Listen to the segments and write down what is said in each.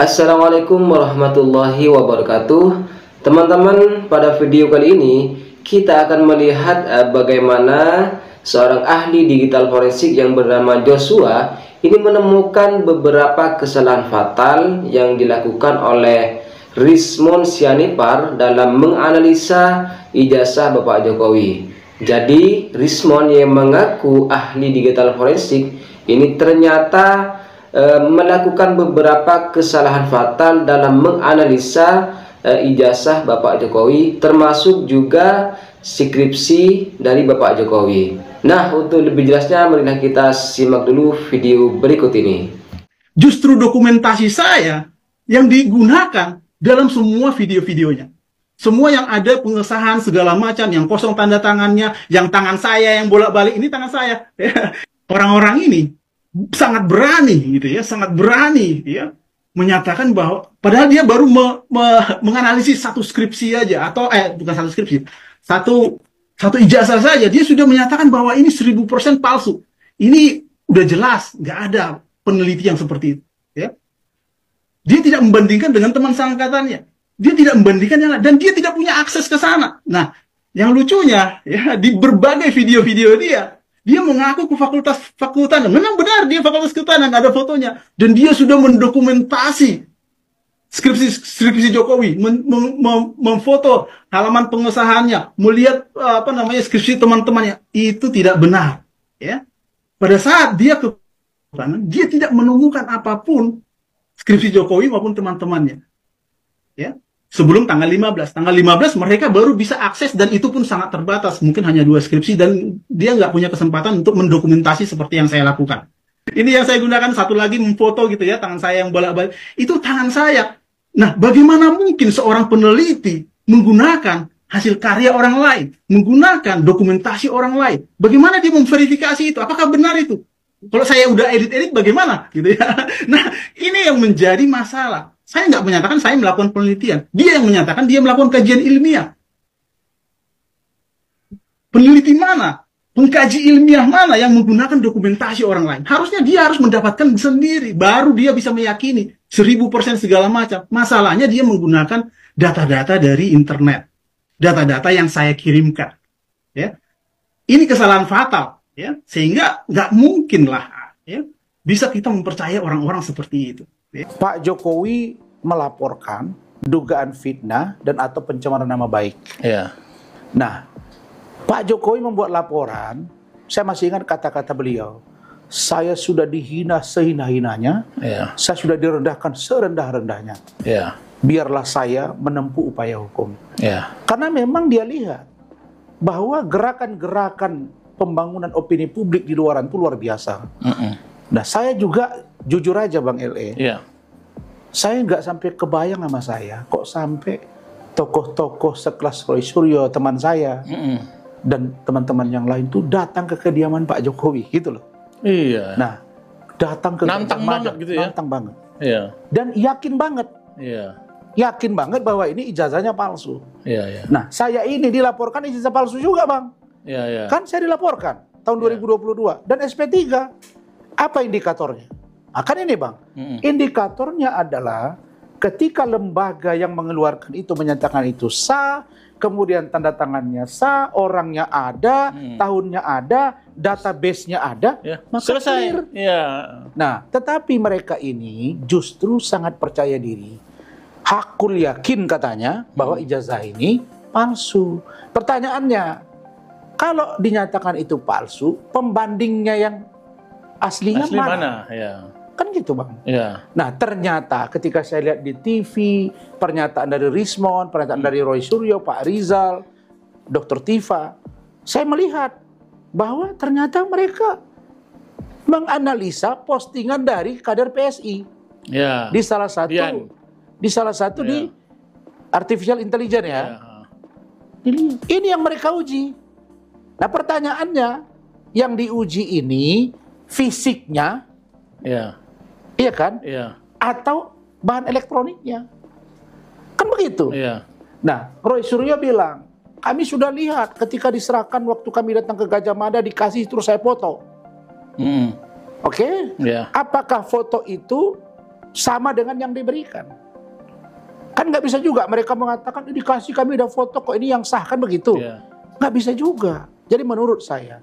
Assalamualaikum warahmatullahi wabarakatuh. Teman-teman, pada video kali ini kita akan melihat bagaimana seorang ahli digital forensik yang bernama Joshua ini menemukan beberapa kesalahan fatal yang dilakukan oleh Rizmon Sianipar dalam menganalisa ijazah Bapak Jokowi. Jadi Rizmon yang mengaku ahli digital forensik ini ternyata melakukan beberapa kesalahan fatal dalam menganalisa ijazah Bapak Jokowi, termasuk juga skripsi dari Bapak Jokowi. Nah, untuk lebih jelasnya marilah kita simak dulu video berikut ini. Justru dokumentasi saya yang digunakan dalam semua video-videonya. Semua yang ada pengesahan segala macam, yang kosong tanda tangannya, yang tangan saya yang bolak-balik, ini tangan saya. Orang-orang ini sangat berani gitu ya, sangat berani ya menyatakan bahwa padahal dia baru menganalisis satu skripsi aja, atau bukan satu skripsi, satu ijazah saja dia sudah menyatakan bahwa ini 1000% palsu. Ini udah jelas nggak ada peneliti yang seperti itu ya. Dia tidak membandingkan dengan teman seangkatannya, dia tidak membandingkan dan dia tidak punya akses ke sana. Nah, yang lucunya ya, di berbagai video-video dia mengaku ke fakultas kehutanan. Memang benar dia fakultas kehutanan, ada fotonya. Dan dia sudah mendokumentasi skripsi Jokowi, memfoto halaman pengesahannya, melihat skripsi teman-temannya. Itu tidak benar, ya. Pada saat dia ke kehutanan, dia tidak menemukan apapun skripsi Jokowi maupun teman-temannya. Ya. Sebelum tanggal 15. Tanggal 15 mereka baru bisa akses, dan itu pun sangat terbatas. Mungkin hanya 2 skripsi, dan dia nggak punya kesempatan untuk mendokumentasi seperti yang saya lakukan. Ini yang saya gunakan, satu lagi memfoto gitu ya, tangan saya yang bolak-balik. Itu tangan saya. Nah, bagaimana mungkin seorang peneliti menggunakan hasil karya orang lain, menggunakan dokumentasi orang lain? Bagaimana dia memverifikasi itu? Apakah benar itu? Kalau saya udah edit-edit bagaimana? Gitu ya. Nah, ini yang menjadi masalah. Saya nggak menyatakan saya melakukan penelitian. Dia yang menyatakan dia melakukan kajian ilmiah. Peneliti mana? Pengkaji ilmiah mana yang menggunakan dokumentasi orang lain? Harusnya dia harus mendapatkan sendiri. Baru dia bisa meyakini 1000% segala macam. Masalahnya dia menggunakan data-data dari internet. Data-data yang saya kirimkan. Ya. Ini kesalahan fatal. Ya. Sehingga nggak mungkin lah ya, bisa kita mempercayai orang-orang seperti itu. Pak Jokowi melaporkan dugaan fitnah dan atau pencemaran nama baik. Ya. Nah, Pak Jokowi membuat laporan, saya masih ingat kata-kata beliau, saya sudah dihina sehina-hinanya, Ya. saya sudah direndahkan serendah-rendahnya. Ya. Biarlah saya menempuh upaya hukum. Ya. Karena memang dia lihat bahwa gerakan-gerakan pembangunan opini publik di luaran itu luar biasa. Nah, saya juga jujur aja Bang LE, Ya. saya nggak sampai kebayang sama saya, kok sampai tokoh-tokoh sekelas Roy Suryo, teman saya, dan teman-teman yang lain tuh datang ke kediaman Pak Jokowi, gitu loh. Iya. Nah, datang ke Nantang banget gitu ya? Nantang banget. Iya. Dan yakin banget. Iya. Yakin banget bahwa ini ijazahnya palsu. Iya, iya. Nah, saya ini dilaporkan ijazah palsu juga, Bang. Iya, iya. Kan saya dilaporkan tahun 2022 dan SP3. Apa indikatornya? Nah, kan ini Bang, indikatornya adalah ketika lembaga yang mengeluarkan itu menyatakan itu sah, kemudian tanda tangannya sah, orangnya ada, tahunnya ada, database-nya ada, Ya. maka Selesai. clear. Iya. Nah, tetapi mereka ini justru sangat percaya diri. Hakul yakin katanya bahwa ijazah ini palsu. Pertanyaannya, kalau dinyatakan itu palsu, pembandingnya yang aslinya Asli mana? mana? Ya. Kan gitu Bang. Iya. Nah, ternyata ketika saya lihat di TV, pernyataan dari Rizmon, pernyataan dari Roy Suryo, Pak Rizal, Dr. Tifa, saya melihat bahwa ternyata mereka menganalisa postingan dari kader PSI. Ya. Di salah satu Ya. di artificial intelligence ya. Ya. Ini yang mereka uji. Nah, pertanyaannya, yang diuji ini fisiknya, Iya. iya kan? Iya. Atau bahan elektroniknya. Kan begitu. Iya. Nah, Roy Suryo bilang, kami sudah lihat ketika diserahkan waktu kami datang ke Gajah Mada, dikasih terus saya foto. Oke? Iya. Apakah foto itu sama dengan yang diberikan. Kan nggak bisa juga mereka mengatakan dikasih kami ada foto kok ini yang sah, kan begitu? Nggak bisa juga. Jadi menurut saya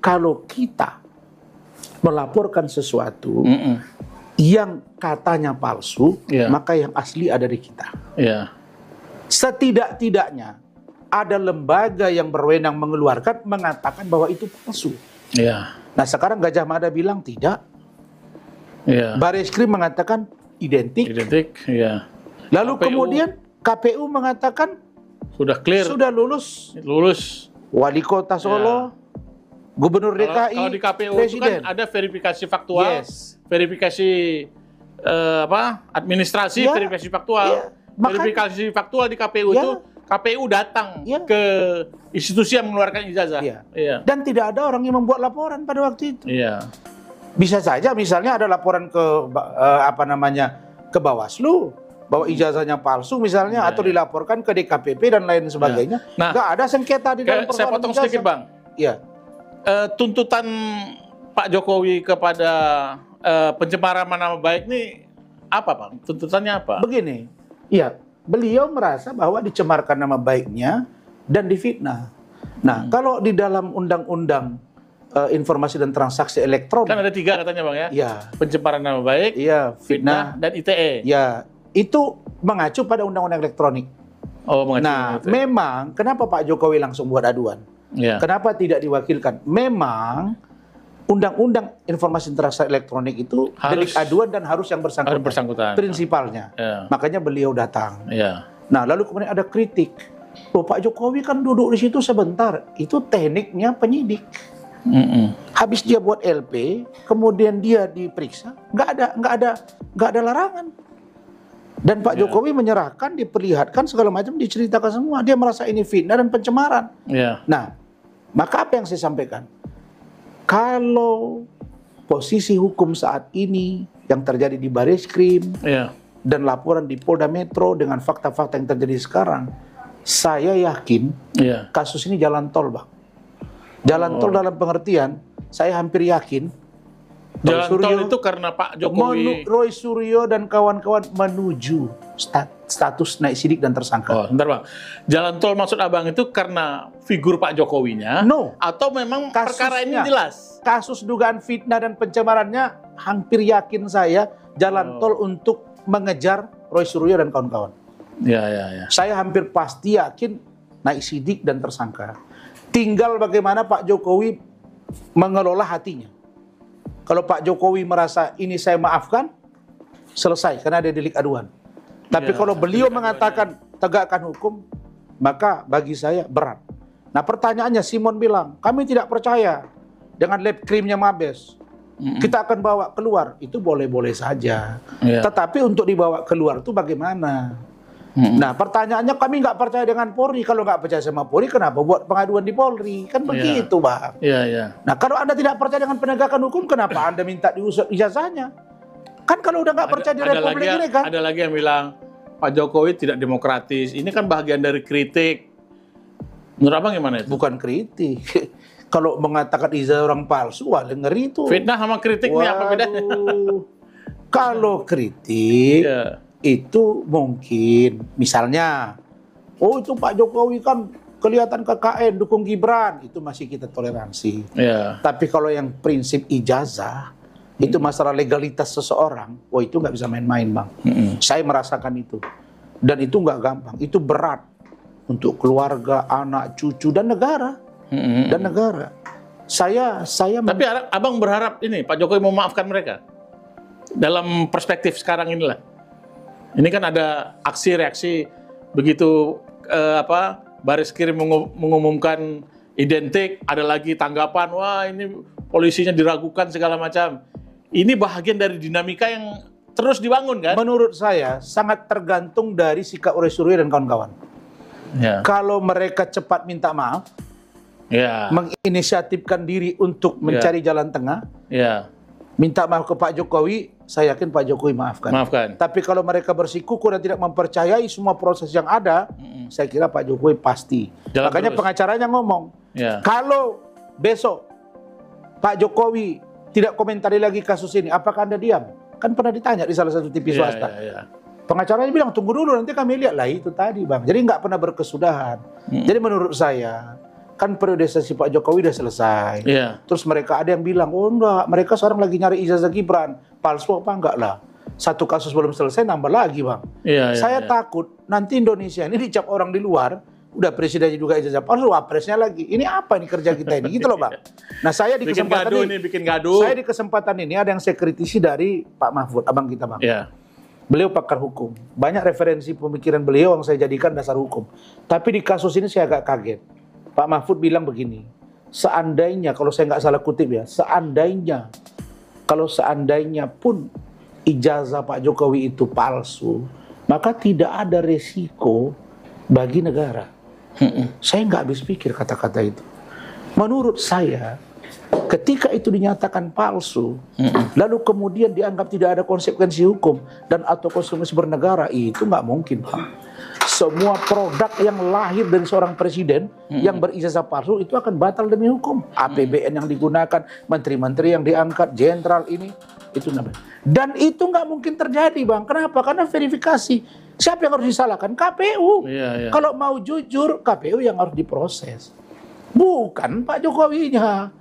kalau kita melaporkan sesuatu yang katanya palsu, maka yang asli ada di kita. Setidak-tidaknya ada lembaga yang berwenang mengeluarkan mengatakan bahwa itu palsu. Nah sekarang Gajah Mada bilang tidak. Bareskrim mengatakan identik. Lalu kemudian KPU mengatakan sudah clear, sudah lulus. Wali Kota Solo, Gubernur DKI, kalau di KPU Presiden. itu kan ada verifikasi faktual, verifikasi administrasi, verifikasi faktual. Verifikasi faktual di KPU itu KPU datang ke institusi yang mengeluarkan ijazah. Dan tidak ada orang yang membuat laporan pada waktu itu. Bisa saja misalnya ada laporan ke ke Bawaslu bahwa ijazahnya palsu misalnya, atau dilaporkan ke DKPP dan lain sebagainya. Nah, nggak ada sengketa di dalam saya potong sedikit, Bang. Tuntutan Pak Jokowi kepada pencemaran nama baik ini apa, Bang? Tuntutannya apa? Begini, beliau merasa bahwa dicemarkan nama baiknya dan difitnah. Nah, kalau di dalam undang-undang informasi dan transaksi elektronik kan ada 3 katanya, Bang, ya? Pencemaran nama baik, fitnah, dan ITE. Itu mengacu pada undang-undang elektronik. Nah, memang kenapa Pak Jokowi langsung buat aduan? Kenapa tidak diwakilkan? Memang undang-undang informasi transaksi elektronik itu delik aduan dan harus yang bersangkutan. Prinsipalnya. Makanya beliau datang. Nah, lalu kemudian ada kritik. Pak Jokowi kan duduk di situ sebentar. Itu tekniknya penyidik. Habis dia buat LP, kemudian dia diperiksa, nggak ada larangan. Dan Pak Jokowi menyerahkan, diperlihatkan segala macam, diceritakan semua. Dia merasa ini fitnah dan pencemaran. Nah, maka apa yang saya sampaikan? Kalau posisi hukum saat ini yang terjadi di Bareskrim dan laporan di Polda Metro dengan fakta-fakta yang terjadi sekarang, saya yakin kasus ini jalan tol, Bang. Jalan tol dalam pengertian, saya hampir yakin jalan tol itu karena Pak Jokowi, Roy Suryo dan kawan-kawan menuju status naik sidik dan tersangka. Bentar, Bang. Jalan tol maksud Abang itu karena figur Pak Jokowinya? Atau memang perkara ini jelas? Kasus dugaan fitnah dan pencemarannya hampir yakin saya jalan tol untuk mengejar Roy Suryo dan kawan-kawan. Saya hampir pasti yakin naik sidik dan tersangka. Tinggal bagaimana Pak Jokowi mengelola hatinya. Kalau Pak Jokowi merasa ini saya maafkan, selesai karena ada delik aduan. Tapi kalau beliau mengatakan tegakkan hukum, maka bagi saya berat. Nah pertanyaannya, Simon bilang, kami tidak percaya dengan lab krimnya Mabes. Kita akan bawa keluar. Itu boleh-boleh saja. Tetapi untuk dibawa keluar itu bagaimana? Nah pertanyaannya, kami nggak percaya dengan Polri. Kalau nggak percaya sama Polri, kenapa buat pengaduan di Polri? Kan begitu, Bang. Nah kalau Anda tidak percaya dengan penegakan hukum, kenapa Anda minta diusut ijazahnya? Kan kalau udah nggak percaya di Republik ini kan? Ada lagi yang bilang Pak Jokowi tidak demokratis. Ini kan bagian dari kritik. Menurut Abang gimana itu? Bukan kritik. Kalau mengatakan ijazah orang palsu, wah ngeri itu. Fitnah sama kritik nih apa bedanya? Kalau kritik itu mungkin misalnya, itu Pak Jokowi kan kelihatan KKN dukung Gibran, itu masih kita toleransi. Tapi kalau yang prinsip ijazah itu masalah legalitas seseorang, itu nggak bisa main-main, Bang. Saya merasakan itu, dan itu nggak gampang, itu berat untuk keluarga, anak, cucu dan negara. Tapi Abang berharap ini Pak Jokowi memaafkan mereka dalam perspektif sekarang inilah. Ini kan ada aksi reaksi begitu Bareskrim mengumumkan identik, ada lagi tanggapan, wah ini polisinya diragukan segala macam. Ini bahagian dari dinamika yang terus dibangun kan? Menurut saya sangat tergantung dari sikap Roy Suryo dan kawan-kawan. Kalau mereka cepat minta maaf, menginisiatifkan diri untuk mencari jalan tengah, minta maaf ke Pak Jokowi, saya yakin Pak Jokowi maafkan. Tapi kalau mereka bersikukuh dan tidak mempercayai semua proses yang ada, saya kira Pak Jokowi pasti. Makanya pengacaranya ngomong, kalau besok Pak Jokowi tidak komentari lagi kasus ini, apakah Anda diam? Kan pernah ditanya di salah satu TV swasta. Pengacaranya bilang, tunggu dulu nanti kami lihat. Lah itu tadi Bang. Jadi nggak pernah berkesudahan. Jadi menurut saya, kan periodisasi Pak Jokowi udah selesai. Terus mereka ada yang bilang, oh enggak, mereka sekarang lagi nyari ijazah Gibran. Palsu apa enggak lah. Satu kasus belum selesai, nambah lagi Bang. Saya takut nanti Indonesia ini dicap orang di luar, udah presidennya juga ijazah palsu, wapresnya lagi. Ini apa ini kerja kita ini? Gitu loh Bang. Nah saya di kesempatan ini, bikin gaduh. Saya di kesempatan ini ada yang saya kritisi dari Pak Mahfud, abang kita Bang. Beliau pakar hukum. Banyak referensi pemikiran beliau yang saya jadikan dasar hukum. Tapi di kasus ini saya agak kaget. Pak Mahfud bilang begini, seandainya, kalau saya nggak salah kutip ya, seandainya pun ijazah Pak Jokowi itu palsu, maka tidak ada resiko bagi negara. Saya nggak habis pikir kata-kata itu. Menurut saya, ketika itu dinyatakan palsu, lalu kemudian dianggap tidak ada konsekuensi hukum dan atau konsekuensi bernegara, itu nggak mungkin Pak. Semua produk yang lahir dari seorang presiden yang berijazah palsu itu akan batal demi hukum. APBN yang digunakan, menteri-menteri yang diangkat, jenderal ini, itu namanya. Dan itu nggak mungkin terjadi Bang. Kenapa? Karena verifikasi. Siapa yang harus disalahkan? KPU. Kalau mau jujur, KPU yang harus diproses. Bukan Pak Jokowinya.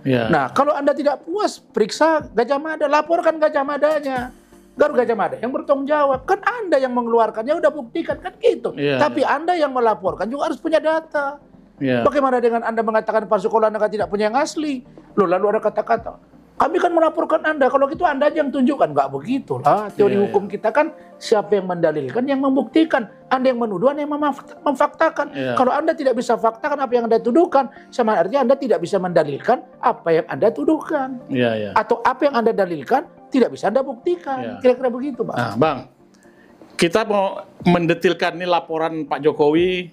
Nah, kalau Anda tidak puas, periksa Gajah Mada, laporkan Gajah Madanya. Gajah Mada yang bertanggung jawab. Kan Anda yang mengeluarkannya, udah buktikan, kan gitu. Tapi Anda yang melaporkan juga harus punya data. Bagaimana dengan Anda mengatakan palsu kalau Anda tidak punya yang asli? Loh, lalu ada kata-kata, kami kan melaporkan Anda, kalau gitu Anda aja yang tunjukkan. Nggak begitulah. Teori hukum kita kan siapa yang mendalilkan, yang membuktikan. Anda yang menuduh, Anda yang memfaktakan. Kalau Anda tidak bisa faktakan apa yang Anda tuduhkan, sama artinya Anda tidak bisa mendalilkan apa yang Anda tuduhkan. Atau apa yang Anda dalilkan, tidak bisa Anda buktikan. Kira-kira begitu, Bang. Nah, Bang, kita mau mendetilkan nih laporan Pak Jokowi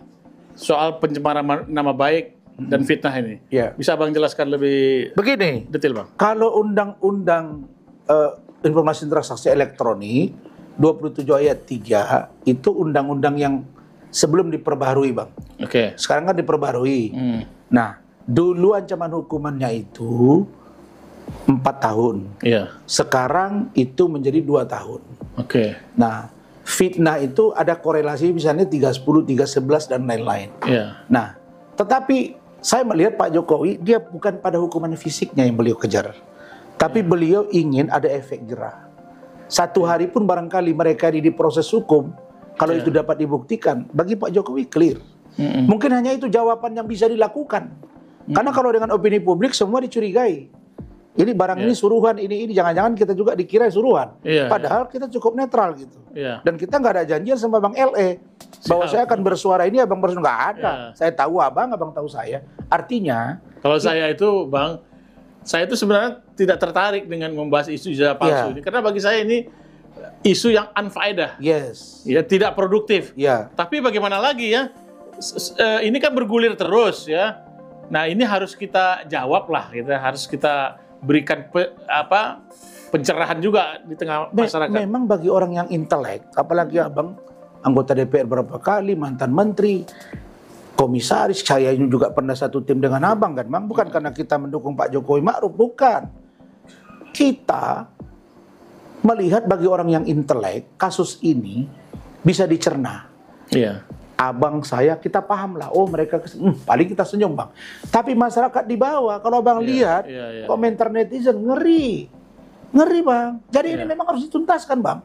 soal pencemaran nama baik dan fitnah ini. Bisa Bang jelaskan lebih begini, detail Bang? Kalau Undang-Undang Informasi Transaksi Elektronik 27 ayat 3 itu undang-undang yang sebelum diperbaharui Bang. Sekarang kan diperbaharui. Nah, dulu ancaman hukumannya itu 4 tahun. Sekarang itu menjadi 2 tahun. Nah, fitnah itu ada korelasi misalnya 310, 311 dan lain-lain. Nah, tetapi saya melihat Pak Jokowi, dia bukan pada hukuman fisiknya yang beliau kejar. Tapi beliau ingin ada efek jerah. 1 hari pun barangkali mereka di proses hukum, kalau itu dapat dibuktikan, bagi Pak Jokowi clear. Mungkin hanya itu jawaban yang bisa dilakukan. Karena kalau dengan opini publik semua dicurigai. Ini barang ini suruhan, ini jangan-jangan kita juga dikira suruhan. Padahal kita cukup netral gitu. Dan kita nggak ada janjian sama Bang LE bahwa saya akan bersuara ini, abang bersuara, nggak ada. Saya tahu abang tahu saya. Artinya, kalau saya itu Bang, saya itu sebenarnya tidak tertarik dengan membahas isu ijazah palsu ini, karena bagi saya ini isu yang unfaedah. Ya, tidak produktif. Tapi bagaimana lagi ya? Ini kan bergulir terus ya. Nah, ini harus kita jawab lah, harus kita berikan pencerahan juga di tengah masyarakat. Memang bagi orang yang intelek, apalagi abang anggota DPR berapa kali, mantan menteri, komisaris, saya ini juga pernah satu tim dengan abang kan, Bang. Bukan karena kita mendukung Pak Jokowi Ma'ruf, bukan. Kita melihat bagi orang yang intelek, kasus ini bisa dicerna. Abang saya, kita paham lah, oh mereka paling kita senyum Bang. Tapi masyarakat di bawah, kalau Bang lihat komentar netizen, ngeri Bang. Jadi ini memang harus dituntaskan Bang.